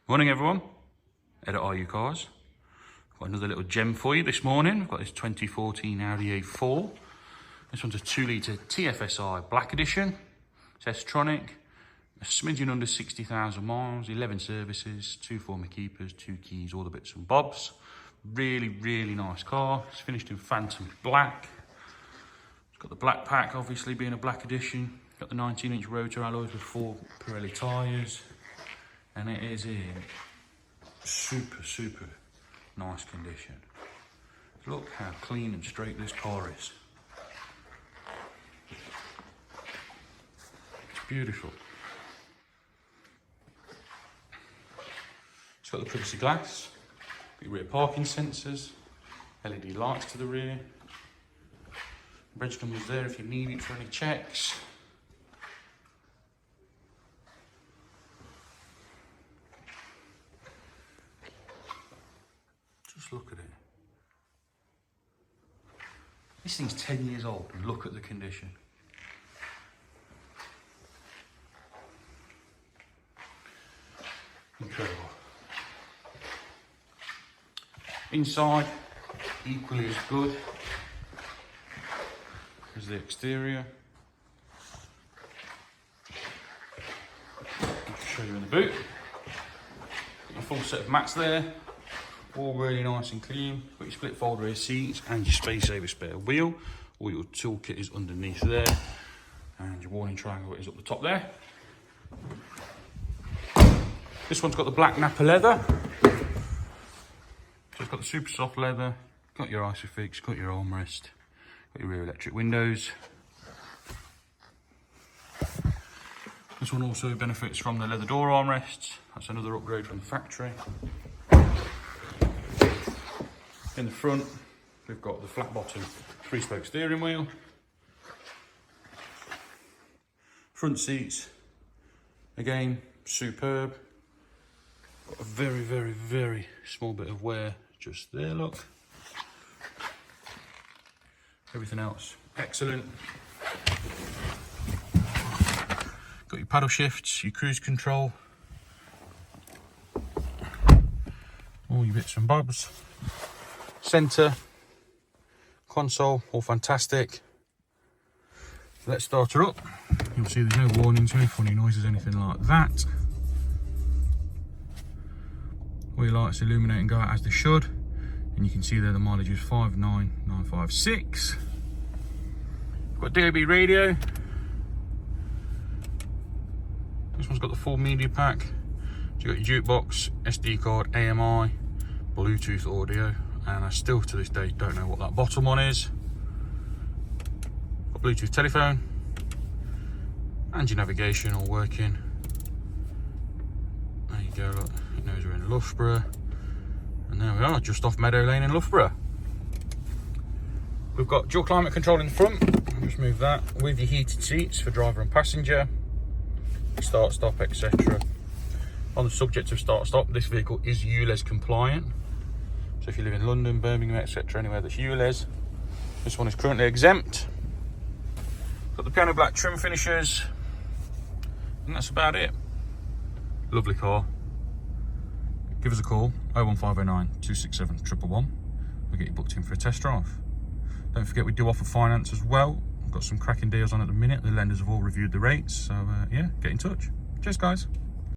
Morning everyone, Ed at R U Cars. Got another little gem for you this morning. I've got this 2014 Audi A4. This one's a 2-litre TFSi Black Edition. It's S-tronic, a smidgen under 60,000 miles, 11 services, 2 former keepers, 2 keys, all the bits and bobs. Really, really nice car. It's finished in Phantom Black. It's got the black pack, obviously being a Black Edition. Got the 19-inch rotor alloys with 4 Pirelli tyres. And it is in super, super nice condition. Look how clean and straight this car is. It's beautiful. It's got the privacy glass, got your rear parking sensors, LED lights to the rear. Reg number's there if you need it for any checks. Just look at it. This thing's 10 years old and look at the condition. Incredible. Inside, equally as good as the exterior. I'll show you in the boot. Got your full set of mats there. All really nice and clean. Got your split fold rear seats and your space saver spare wheel. All your toolkit is underneath there. And your warning triangle is up the top there. This one's got the black Napa leather. So it's got the super soft leather. Got your Isofix, got your armrest. Got your rear electric windows. This one also benefits from the leather door armrests. That's another upgrade from the factory. In the front, we've got the flat bottom 3-spoke steering wheel. Front seats, again, superb. Got a very, very, very small bit of wear just there, look. Everything else, excellent. Got your paddle shifts, your cruise control. All your bits and bobs. Centre, console, all fantastic. Let's start her up. You'll see there's no warnings, no funny noises, anything like that. All your lights illuminate and go out as they should. And you can see there the mileage is 59956. Got DAB radio. This one's got the full media pack. So you got your jukebox, SD card, AMI, Bluetooth audio. And I still to this day don't know what that bottom one is. Got Bluetooth telephone and your navigation all working. There you go, look, it knows we're in Loughborough. And there we are, just off Meadow Lane in Loughborough. We've got dual climate control in the front. Just move that with your heated seats for driver and passenger. Start, stop, etc. On the subject of start, stop, this vehicle is ULEZ compliant. So if you live in London, Birmingham, etc., anywhere that's ULEZ, this one is currently exempt. Got the piano black trim finishes, and that's about it. Lovely car. Give us a call, 01509 267 111. We'll get you booked in for a test drive. Don't forget we do offer finance as well. We've got some cracking deals on at the minute. The lenders have all reviewed the rates, so yeah, get in touch. Cheers guys.